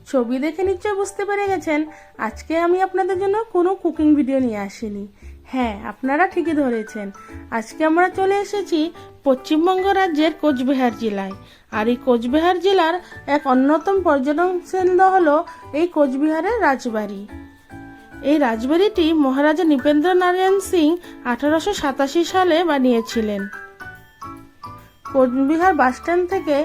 ছবি দেখে নিশ্চয়ই বুঝতে পেরে গেছেন আজকে আমি আপনাদের জন্য কোনো কুকিং ভিডিও নিয়ে আসিনি। হ্যাঁ, আপনারা ঠিকই ধরেছেন, আজকে আমরা চলে এসেছি পশ্চিমবঙ্গ রাজ্যের কোচবিহার জেলায়। আর এই কোচবিহার জেলার এক অন্যতম পর্যটন কেন্দ্র হলো এই কোচবিহারের রাজবাড়ি। এই রাজবাড়িটি মহারাজা নৃপেন্দ্র নারায়ণ সিং 1887 সালে বানিয়েছিলেন। কোচবিহার বাসস্ট্যান্ড থেকে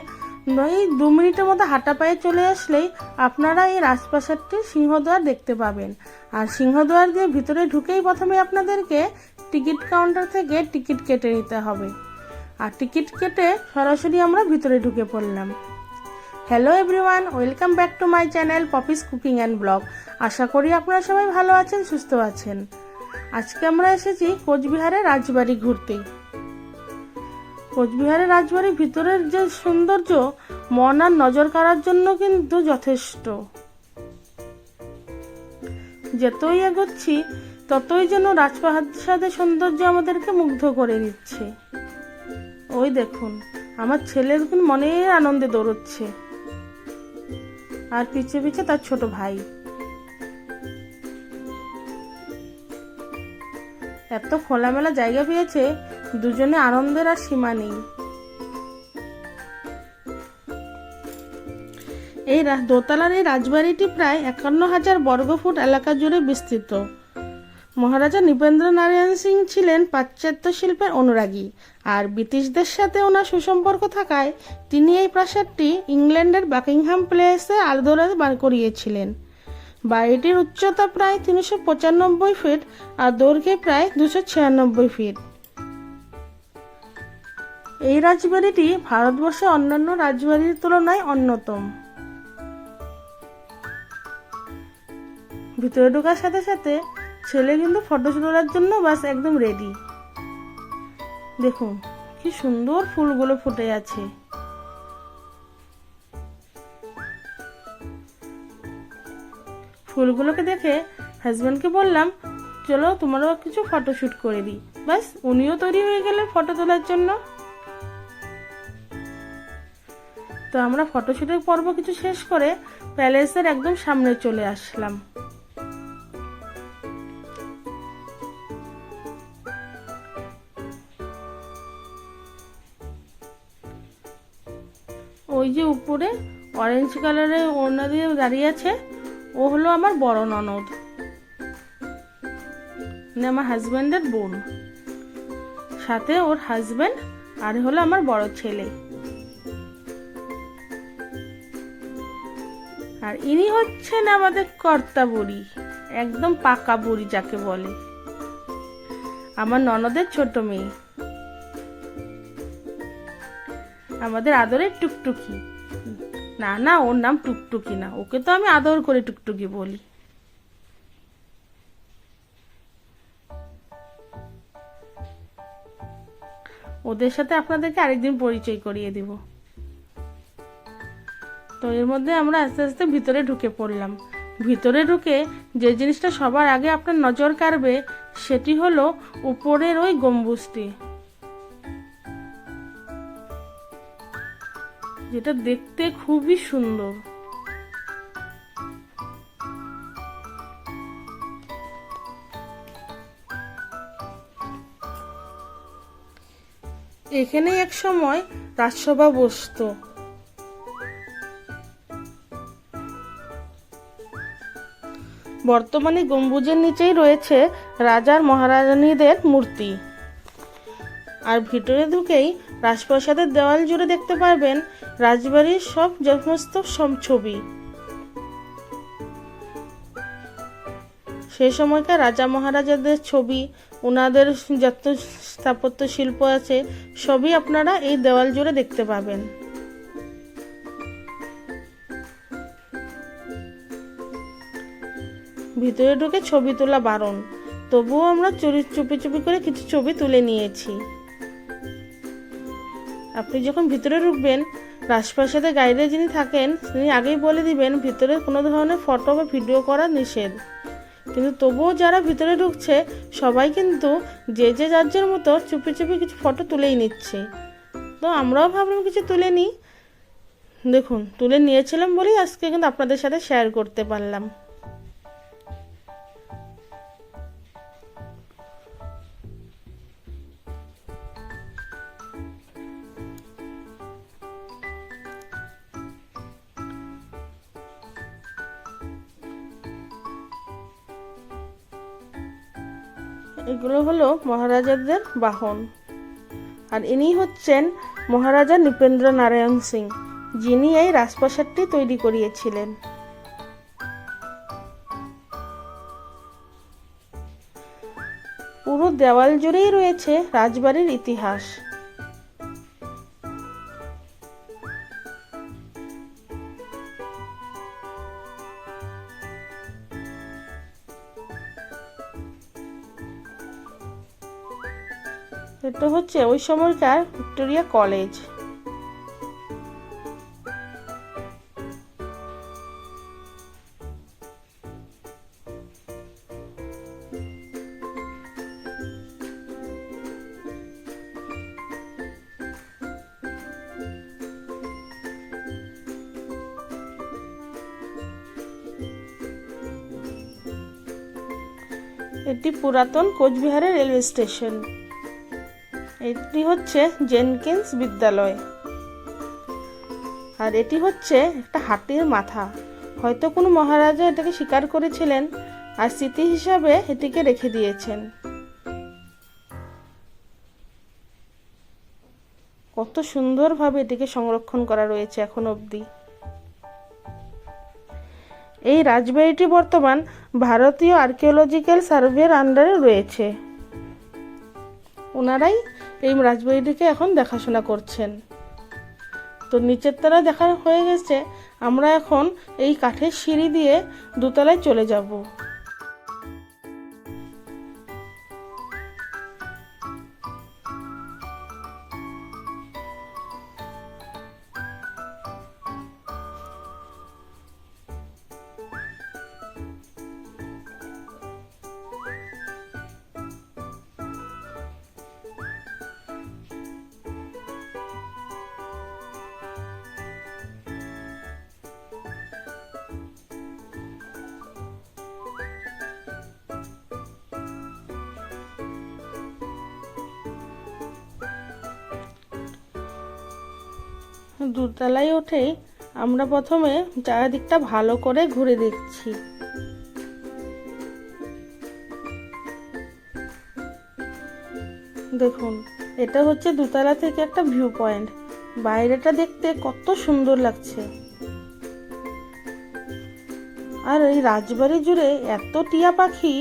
এই 2 মিনিটের মতো হাঁটা পায়ে চলে আসলেই আপনারা এই রাজপ্রাসাদটির সিংহদ্বার দেখতে পাবেন। আর সিংহদ্বার দিয়ে ভিতরে ঢুকেই প্রথমে আপনাদেরকে টিকিট কাউন্টার থেকে টিকিট কেটে নিতে হবে। আর টিকিট কেটে সরাসরি আমরা ভিতরে ঢুকে পড়লাম। Hello everyone, welcome back to my channel Poppy's cooking and blog. আশা করি আপনারা সবাই ভালো আছেন, সুস্থ আছেন। আজকে আমরা এসেছি কোচবিহারের রাজবাড়ি ঘুরতে। কোচবিহারের রাজবাড়ির ভিতরের যে সৌন্দর্য মন আর নজর কাড়ার জন্য কিন্তু যথেষ্ট। যতই এগোচ্ছি ততই যেন রাজপ্রাসাদের সৌন্দর্য আমাদেরকে মুগ্ধ করে নিচ্ছে। ওই দেখুন, আমার ছেলে মনের আনন্দে দৌড়চ্ছে, আর পিছে পিছে তার ছোট ভাই। এত খোলামেলা জায়গা পেয়েছে, দুজনে আনন্দের আর সীমা নেই। এই দোতলার এই রাজবাড়িটি প্রায় 51,000 বর্গফুট এলাকা জুড়ে বিস্তৃত। মহারাজা নৃপেন্দ্র নারায়ণ সিং ছিলেন পাশ্চাত্য শিল্পের অনুরাগী, আর ব্রিটিশদের সাথে ওনার সুসম্পর্ক থাকায় তিনি এই প্রাসাদটি ইংল্যান্ডের বাকিংহাম প্যালেসে আদলে বার করিয়েছিলেন। বাড়িটির উচ্চতা প্রায় 395 ফিট আর দৈর্ঘ্যে প্রায় 296 ফিট। এই রাজবাড়িটি ভারতবর্ষের অন্যান্য রাজবাড়ির তুলনায় অন্যতম। ভিতরে ঢোকার সাথে সাথে ছেলে কিন্তু ফটো তোলার জন্য বাস একদম রেডি। দেখুন কি সুন্দর ফুলগুলো ফুটে আছে। ফুলগুলোকে দেখে হাজব্যান্ডকে বললাম, চলো তোমারও কিছু ফটোশুট করে দিই। বাস উনিও তৈরি হয়ে গেলেন ফটো তোলার জন্য। তো আমরা ফটোশুটের পর্ব কিছু শেষ করে প্যালেসের একদম সামনে চলে আসলাম। ওই যে উপরে অরেঞ্জ কালারের ওড়না দিয়ে দাঁড়িয়ে আছে, ও হলো আমার বড় ননদ, মানে আমার হাজব্যান্ডের বোন। সাথে ওর হাজব্যান্ড আর হলো আমার বড় ছেলে। আর ইনি হচ্ছেন আমাদের কর্তা বুড়ি, একদম পাকা বুড়ি যাকে বলে, আমার ননদের ছোট মেয়ে, আমাদের আদরের টুকটুকি। না না, ওর নাম টুকটুকি না, ওকে তো আমি আদর করে টুকটুকি বলি। ওদের সাথে আপনাদেরকে আরেকদিন পরিচয় করিয়ে দিব। তো এর মধ্যে আমরা আস্তে আস্তে ভিতরে ঢুকে পড়লাম। ভিতরে ঢুকে যে জিনিসটা সবার আগে আপনার নজর কাড়বে সেটি হলো উপরের ওই গম্বুজটি, যেটা দেখতে খুবই সুন্দর। এখানে এক সময় রাজসভা বসতো। বর্তমানে গম্বুজের নিচেই রয়েছে রাজার মহারানীদের মূর্তি। আর ভিতরে ঢুকেই রাজপ্রাসাদের দেওয়াল জুড়ে দেখতে পারবেন রাজবাড়ির সমস্ত ছবি। সেই সময়কার রাজা মহারাজাদের ছবি, ওনাদের যত স্থাপত্য শিল্প আছে সবই আপনারা এই দেওয়াল জুড়ে দেখতে পাবেন। ভিতরে ঢুকে ছবি তোলা বারণ, তবুও আমরা চুপি চুপি করে কিছু ছবি তুলে নিয়েছি। আপনি যখন ভিতরে ঢুকবেন, রাজপ্রাসাদে গাইডে যিনি থাকেন তিনি আগেই বলে দিবেন ভিতরে কোনো ধরনের ফটো বা ভিডিও করা নিষেধ। কিন্তু তবুও যারা ভিতরে ঢুকছে সবাই কিন্তু যে যার মতো চুপি চুপি কিছু ফটো তুলেই নিচ্ছে। তো আমরাও ভাবলাম কিছু তুলে নিই। দেখুন তুলে নিয়েছিলাম বলেই আজকে কিন্তু আপনাদের সাথে শেয়ার করতে পারলাম। এগুলো হলো মহারাজাদের বাহন, আর ইনি হচ্ছেন মহারাজা নৃপেন্দ্র নারায়ণ সিং, যিনি এই রাজপ্রাসাদটি তৈরি করিয়েছিলেন। পুরো দেওয়াল জুড়েই রয়েছে রাজবাড়ির ইতিহাস। এটা হচ্ছে ওই সময়কার ভিক্টোরিয়া কলেজ। এটি পুরাতন কোচবিহারের রেলওয়ে স্টেশন। এটি হচ্ছে জেনকিন্স বিদ্যালয়, আর এটি হচ্ছে একটা হাতির মাথা। হয়তো কোনো মহারাজা এটাকে শিকার করেছিলেন আর স্মৃতি হিসাবে এটিকে রেখে দিয়েছেন। কত সুন্দরভাবে এটিকে সংরক্ষণ করা রয়েছে এখন অবধি। এই রাজবাড়িটি বর্তমান ভারতীয় আর্কিওলজিক্যাল সার্ভের আন্ডারে রয়েছে। ওনারাই এই রাজবাড়িটিকে এখন দেখাশোনা করছেন। তো নিচের তলা দেখা হয়ে গেছে, আমরা এখন এই কাঠের সিঁড়ি দিয়ে দোতলায় চলে যাব। দোতলায় উঠেই আমরা প্রথমে চারিদিকটা ভালো করে ঘুরে দেখছি। দেখুন, এটা হচ্ছে দোতলা থেকে একটা ভিউ পয়েন্ট। বাইরেটা দেখতে কত সুন্দর লাগছে। আর এই রাজবাড়ি জুড়ে এত টিয়া পাখি,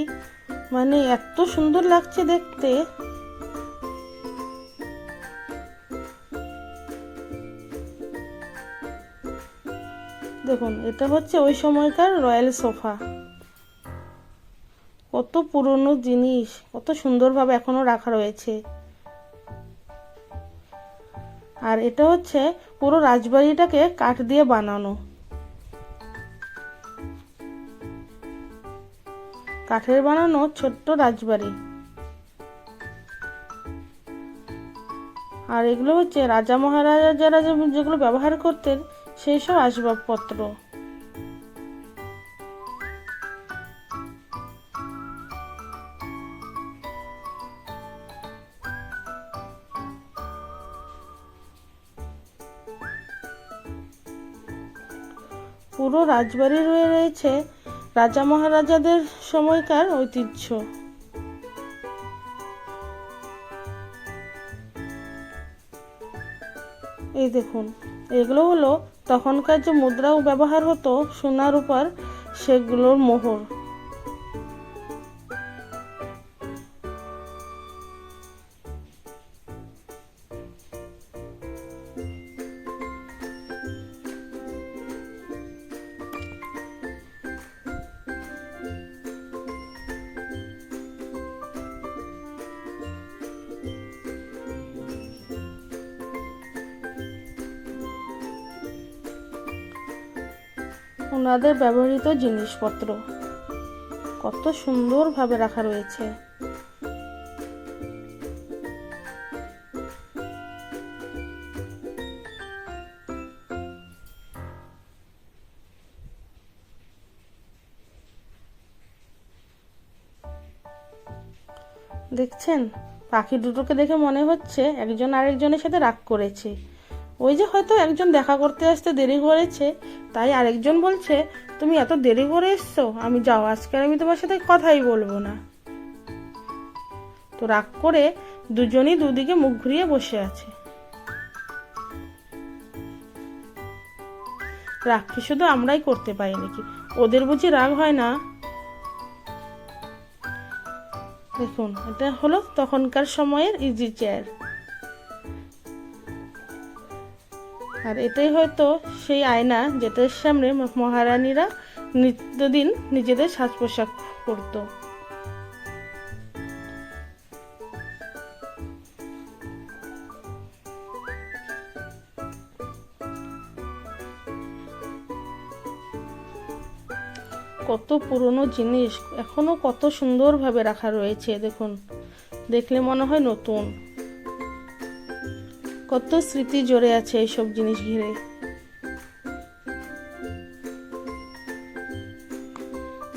মানে এত সুন্দর লাগছে দেখতে। দেখুন, এটা হচ্ছে ওই সময়কার রয়্যাল সোফা। কত পুরনো জিনিস, কত সুন্দরভাবে এখনো রাখা রয়েছে। আর এটা হচ্ছে পুরো রাজবাড়িটাকে কাঠ দিয়ে বানানো, কাঠের বানানো ছোট্ট রাজবাড়ি। আর এগুলো হচ্ছে রাজা মহারাজারা যেগুলো ব্যবহার করতেন সেই সব আসবাবপত্র। পুরো রাজবাড়ি রয়েছে রাজা মহারাজাদের সময়কার ঐতিহ্য। এই দেখুন, এগুলো হলো তখনকার যে মুদ্রাও ব্যবহার হতো সোনার উপর, সেগুলোর মোহর। ওনাদের ব্যবহৃত জিনিসপত্র কত সুন্দরভাবে রাখা রয়েছে। দেখছেন, পাখি দুটোকে দেখে মনে হচ্ছে একজন আরেকজনের সাথে রাগ করেছে। ওই যে হয়তো একজন দেখা করতে আসতে দেরি করেছে, তাই আরেকজন বলছে, তুমি এত দেরি করে এসছো, আমি যাও, আজকে আমি তোমার সাথে কথাই বলবো না। তো রাগ করে দুজনই দুদিকে মুখ ঘুরিয়ে বসে আছে। রাগ কি শুধু আমরাই করতে পারি নাকি? ওদের বুঝি রাগ হয় না? দেখুন, এটা হলো তখনকার সময়ের ইজি চেয়ার। আর এটাই হয়তো সেই আয়না যেটার সামনে মহারানীরা নিত্যদিন নিজেদের সাজ পোশাক পরতো। কত পুরনো জিনিস এখনো কত সুন্দরভাবে রাখা রয়েছে। দেখুন, দেখলে মনে হয় নতুন। কত স্মৃতি জড়ে আছে এইসব জিনিস ঘিরে।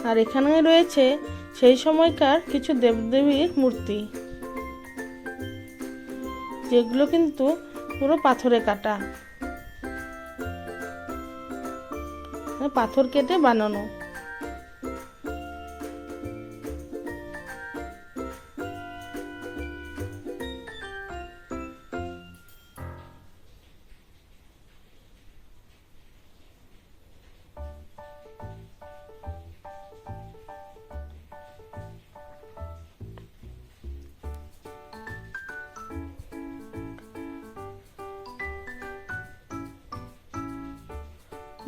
আর এখানে রয়েছে সেই সময়কার কিছু দেবদেবীর মূর্তি, যেগুলো কিন্তু পুরো পাথরে কাটা, পাথর কেটে বানানো।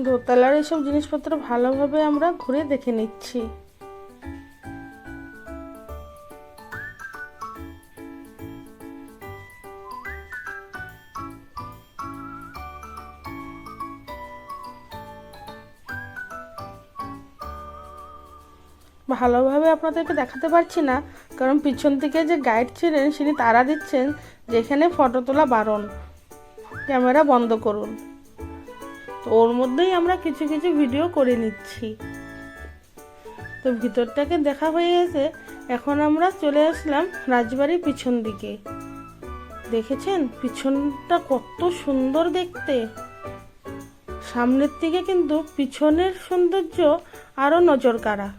দোতলার এসব জিনিসপত্র ভালোভাবে আমরা ঘুরে দেখে নিচ্ছি। ভালোভাবে আপনাদেরকে দেখাতে পারছি না, কারণ পিছন থেকে যে গাইড ছিলেন তিনি তাড়া দিচ্ছেন যেখানে ফটো তোলা বারণ, ক্যামেরা বন্ধ করুন। তো ওর মধ্যেই আমরা কিছু কিছু ভিডিও করে নিচ্ছি। তো ভিতরটাকে দেখা হয়ে গেছে, এখন আমরা চলে আসলাম রাজবাড়ির পিছন দিকে। দেখেছেন পিছনটা কত সুন্দর দেখতে। সামনের থেকে কিন্তু পিছনের সৌন্দর্য আরো নজর কাড়া।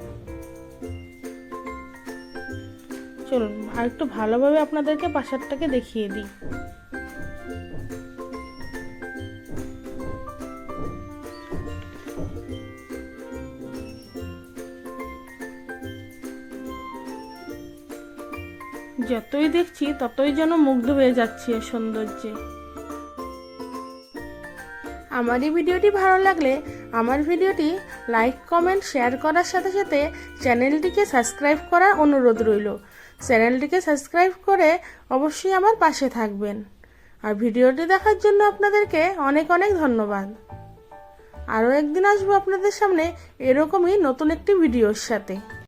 চলুন আর একটু ভালোভাবে আপনাদেরকে প্রাসাদটাকে দেখিয়ে দিই। যতই দেখছি ততই যেন মুগ্ধ হয়ে যাচ্ছি এর সৌন্দর্যে। আমার এই ভিডিওটি ভালো লাগলে আমার ভিডিওটি লাইক, কমেন্ট, শেয়ার করার সাথে সাথে চ্যানেলটিকে সাবস্ক্রাইব করার অনুরোধ রইল। চ্যানেলটিকে সাবস্ক্রাইব করে অবশ্যই আমার পাশে থাকবেন। আর ভিডিওটি দেখার জন্য আপনাদেরকে অনেক অনেক ধন্যবাদ। আরও একদিন আসবো আপনাদের সামনে এরকমই নতুন একটি ভিডিওর সাথে।